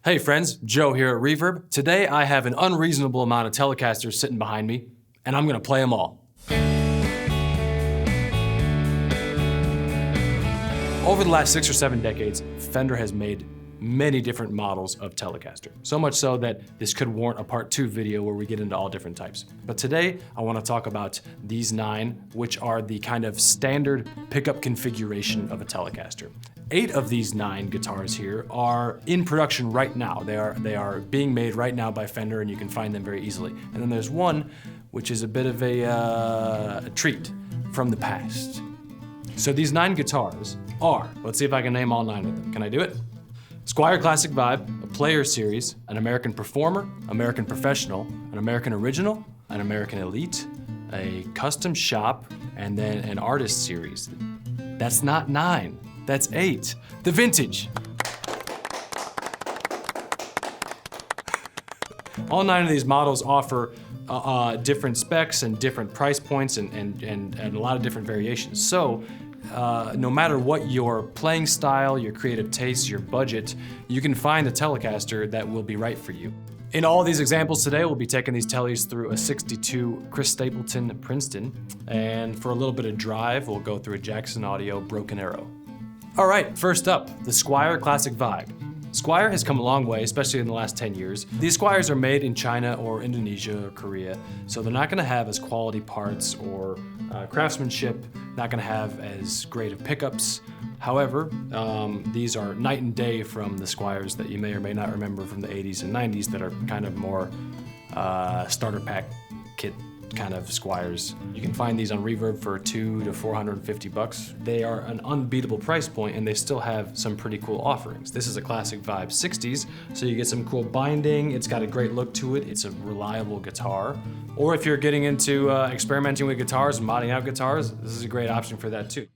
Hey friends, Joe here at Reverb. Today I have an unreasonable amount of Telecasters sitting behind me, and I'm gonna play them all. Over the last 6 or 7 decades, Fender has made many different models of Telecaster. So much so that this could warrant a part 2 video where we get into all different types. But today, I wanna talk about these 9, which are the kind of standard pickup configuration of a Telecaster. 8 of these 9 guitars here are in production right now. They are being made right now by Fender, and you can find them very easily. And then there's one, which is a bit of a treat from the past. So these 9 guitars are, let's see if I can name all 9 of them. Can I do it? Squier Classic Vibe, a Player Series, an American Performer, American Professional, an American Original, an American Elite, a Custom Shop, and then an Artist Series. That's not 9, that's 8. The Vintage. All 9 of these models offer different specs and different price points and a lot of different variations. So, no matter what your playing style, your creative tastes, your budget, you can find a Telecaster that will be right for you. In all these examples today, we'll be taking these Teles through a 62 Chris Stapleton Princeton, and for a little bit of drive, we'll go through a Jackson Audio Broken Arrow. All right, first up, the Squier Classic Vibe. Squier has come a long way, especially in the last 10 years. These Squiers are made in China or Indonesia or Korea, so they're not gonna have as quality parts or craftsmanship, not gonna have as great of pickups. However, these are night and day from the Squiers that you may or may not remember from the 80s and 90s that are kind of more starter pack kit kind of Squiers. You can find these on Reverb for $200 to $450. They are an unbeatable price point, and they still have some pretty cool offerings. This is a Classic Vibe 60s, so you get some cool binding. It's got a great look to it. It's a reliable guitar. Or if you're getting into experimenting with guitars and modding out guitars, this is a great option for that too.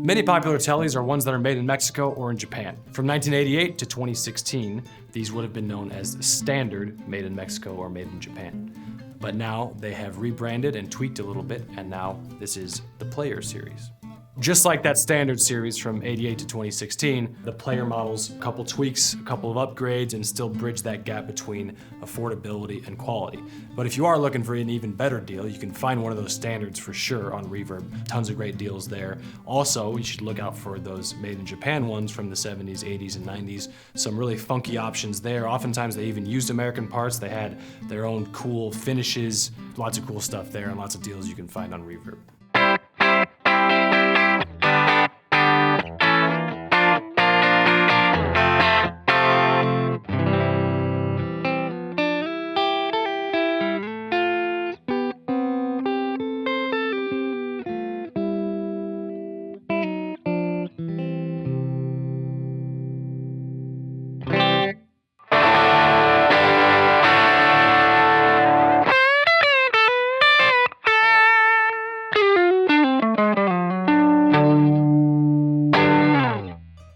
Many popular Teles are ones that are made in Mexico or in Japan. From 1988 to 2016, these would have been known as standard made in Mexico or made in Japan. But now they have rebranded and tweaked a little bit, and now this is the Player Series. Just like that standard series from 88 to 2016, the Player models, a couple tweaks, a couple of upgrades, and still bridge that gap between affordability and quality. But if you are looking for an even better deal, you can find one of those standards for sure on Reverb. Tons of great deals there. Also, you should look out for those made in Japan ones from the 70s, 80s, and 90s. Some really funky options there. Oftentimes they even used American parts. They had their own cool finishes, lots of cool stuff there, and lots of deals you can find on Reverb.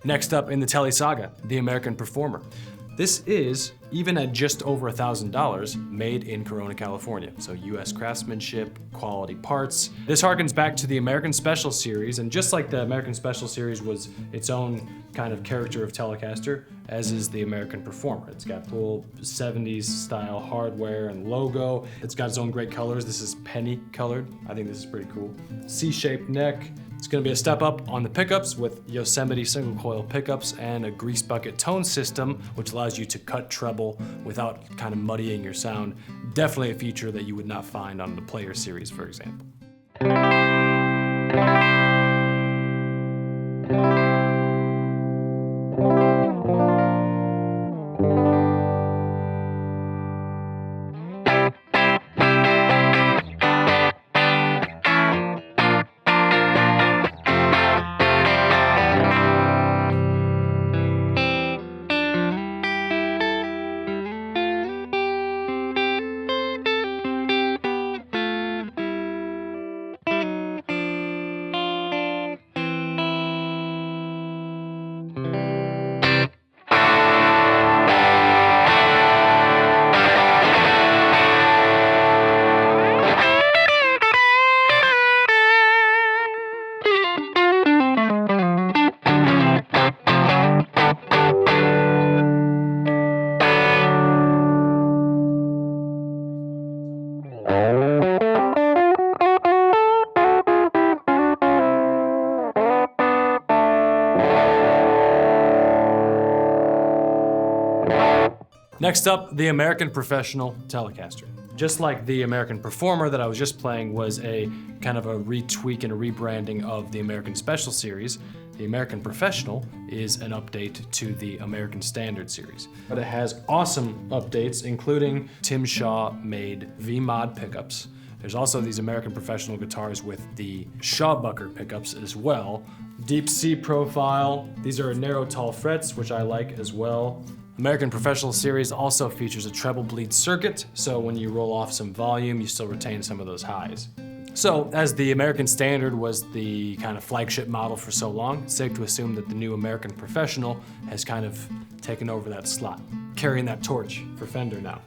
Next up in the Tele saga, the American Performer. This is, even at just over $1,000, made in Corona, California. So US craftsmanship, quality parts. This harkens back to the American Special Series, and just like the American Special Series was its own kind of character of Telecaster, as is the American Performer. It's got cool 70s style hardware and logo. It's got its own great colors. This is penny colored. I think this is pretty cool. C-shaped neck. It's gonna be a step up on the pickups with Yosemite single coil pickups and a grease bucket tone system, which allows you to cut treble without kind of muddying your sound. Definitely a feature that you would not find on the Player Series, for example. Next up, the American Professional Telecaster. Just like the American Performer that I was just playing was a kind of a retweak and a rebranding of the American Special series, the American Professional is an update to the American Standard series. But it has awesome updates, including Tim Shaw-made V-Mod pickups. There's also these American Professional guitars with the Shawbucker pickups as well. Deep C profile. These are narrow tall frets, which I like as well. American Professional series also features a treble bleed circuit, so when you roll off some volume, you still retain some of those highs. So, as the American Standard was the kind of flagship model for so long, it's safe to assume that the new American Professional has kind of taken over that slot, carrying that torch for Fender now.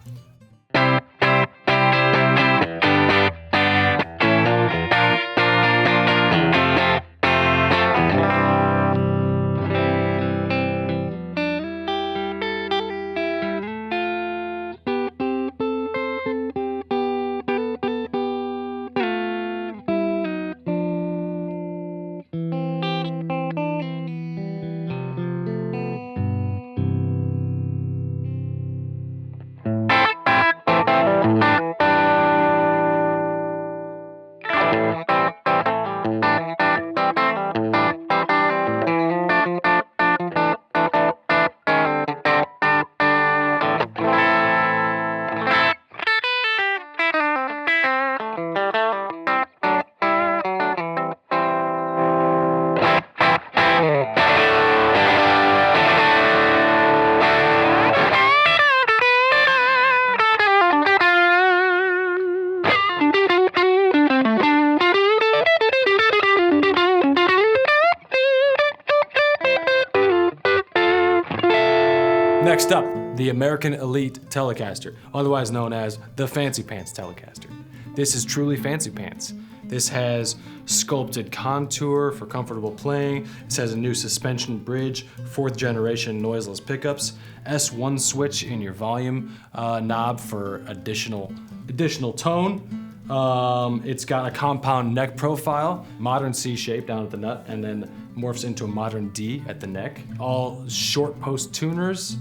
Next up, the American Elite Telecaster, otherwise known as the Fancy Pants Telecaster. This is truly fancy pants. This has sculpted contour for comfortable playing. This has a new suspension bridge, 4th generation noiseless pickups, S1 switch in your volume knob for additional tone. It's got a compound neck profile, modern C shape down at the nut, and then morphs into a modern D at the neck. All short post tuners,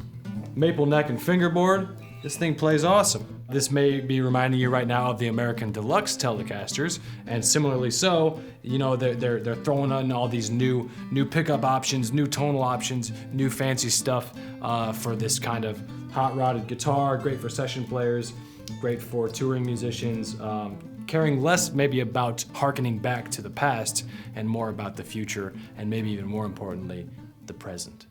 maple neck and fingerboard. This thing plays awesome. This may be reminding you right now of the American Deluxe Telecasters, and similarly so, you know, they're throwing in all these new pickup options, new tonal options, new fancy stuff for this kind of hot-rodded guitar. Great for session players, great for touring musicians, caring less maybe about harkening back to the past and more about the future, and maybe even more importantly, the present.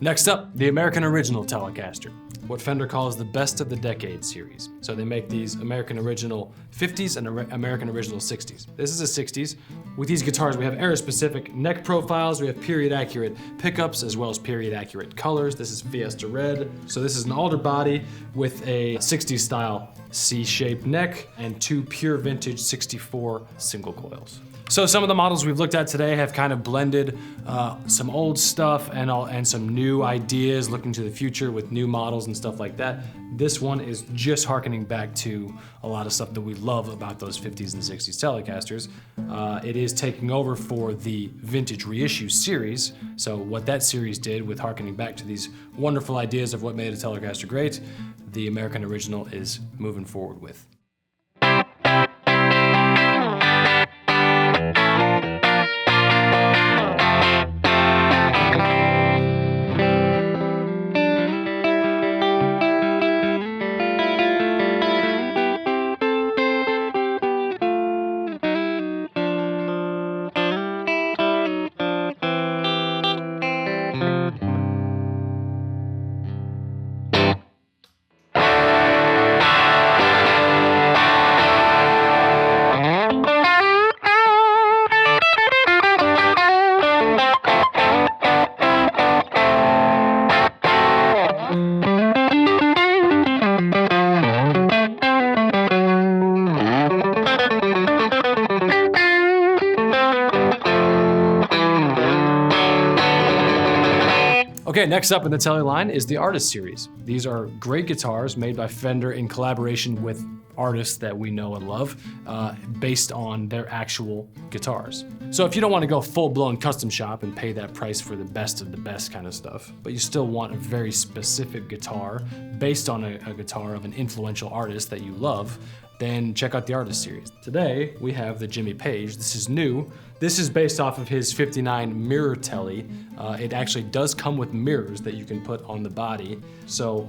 Next up, the American Original Telecaster, what Fender calls the best of the decade series. So they make these American Original 50s and American Original 60s. This is a 60s. With these guitars, we have era-specific neck profiles, we have period-accurate pickups, as well as period-accurate colors. This is Fiesta Red. So this is an alder body with a 60s style C-shaped neck and 2 pure vintage 64 single coils. So some of the models we've looked at today have kind of blended some old stuff and some new ideas looking to the future with new models and and stuff like that. This one is just harkening back to a lot of stuff that we love about those 50s and 60s Telecasters. It is taking over for the vintage reissue series. So what that series did with harkening back to these wonderful ideas of what made a Telecaster great, the American original is moving forward with. Okay, next up in the Tele line is the Artist Series. These are great guitars made by Fender in collaboration with artists that we know and love, based on their actual guitars. So if you don't want to go full-blown custom shop and pay that price for the best of the best kind of stuff, but you still want a very specific guitar based on a guitar of an influential artist that you love, then check out the Artist Series. Today, we have the Jimmy Page. This is new. This is based off of his 59 mirror Tele. It actually does come with mirrors that you can put on the body. So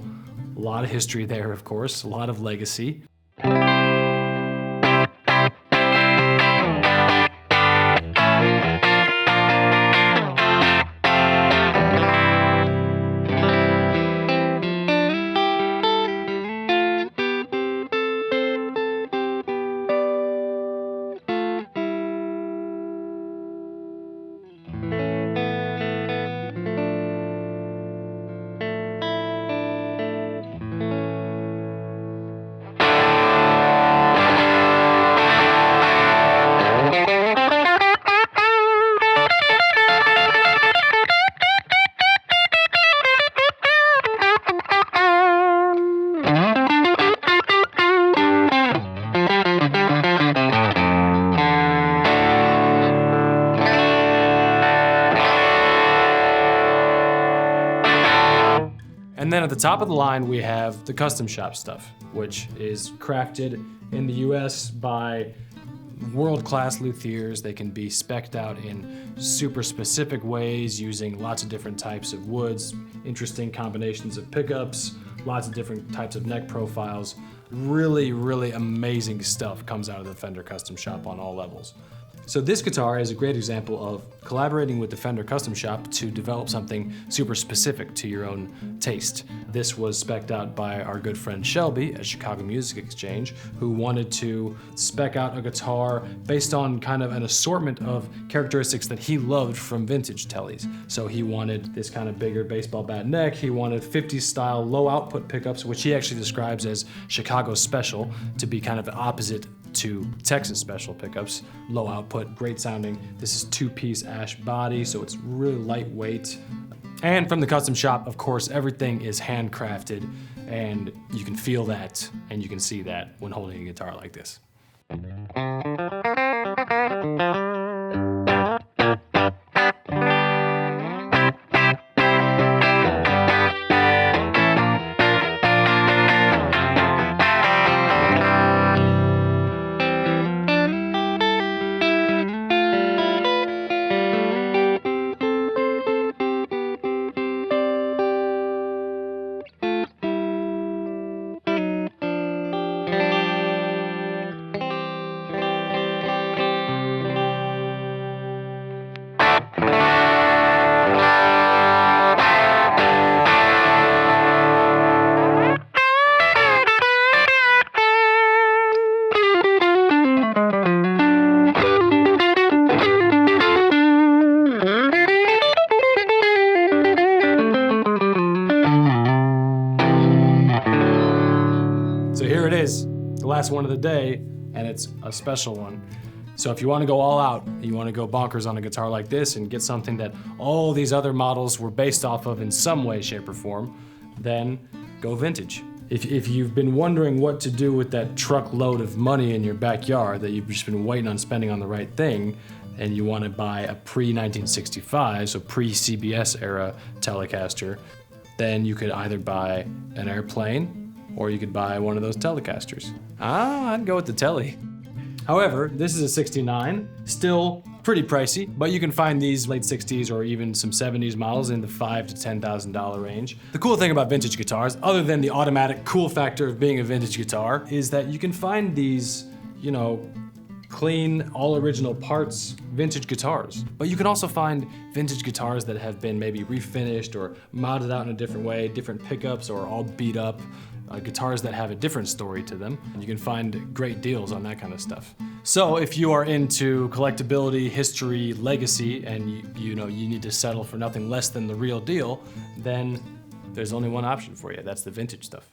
a lot of history there, of course, a lot of legacy. And then at the top of the line, we have the custom shop stuff, which is crafted in the US by world-class luthiers. They can be spec'd out in super specific ways using lots of different types of woods, interesting combinations of pickups, lots of different types of neck profiles. Really, really amazing stuff comes out of the Fender Custom Shop on all levels. So this guitar is a great example of collaborating with the Fender Custom Shop to develop something super specific to your own taste. This was spec'd out by our good friend Shelby at Chicago Music Exchange, who wanted to spec out a guitar based on kind of an assortment of characteristics that he loved from vintage Teles. So he wanted this kind of bigger baseball bat neck, he wanted 50s style low output pickups, which he actually describes as Chicago Special, to be kind of opposite to Texas Special pickups. Low output, great sounding. This is two-piece ash body, so it's really lightweight. And from the custom shop, of course, everything is handcrafted, and you can feel that and you can see that when holding a guitar like this. So here it is, the last one of the day, and it's a special one. So if you want to go all out, you want to go bonkers on a guitar like this and get something that all these other models were based off of in some way, shape, or form, then go vintage. If you've been wondering what to do with that truckload of money in your backyard that you've just been waiting on spending on the right thing, and you want to buy a pre-1965, so pre-CBS era Telecaster, then you could either buy an airplane or you could buy one of those Telecasters. I'd go with the Tele. However, this is a 69, still pretty pricey, but you can find these late 60s or even some 70s models in the $5,000 to $10,000 range. The cool thing about vintage guitars, other than the automatic cool factor of being a vintage guitar, is that you can find these, you know, clean, all original parts vintage guitars. But you can also find vintage guitars that have been maybe refinished or modded out in a different way, different pickups or all beat up. Guitars that have a different story to them. You can find great deals on that kind of stuff. So if you are into collectability, history, legacy, and you know you need to settle for nothing less than the real deal, then there's only one option for you. That's the vintage stuff.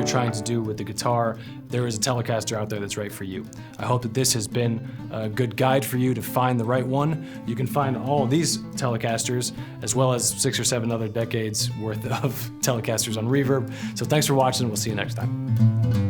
Trying to do with the guitar, there is a Telecaster out there that's right for you. I hope that this has been a good guide for you to find the right one. You can find all of these Telecasters as well as 6 or 7 other decades worth of Telecasters on Reverb. So thanks for watching, we'll see you next time.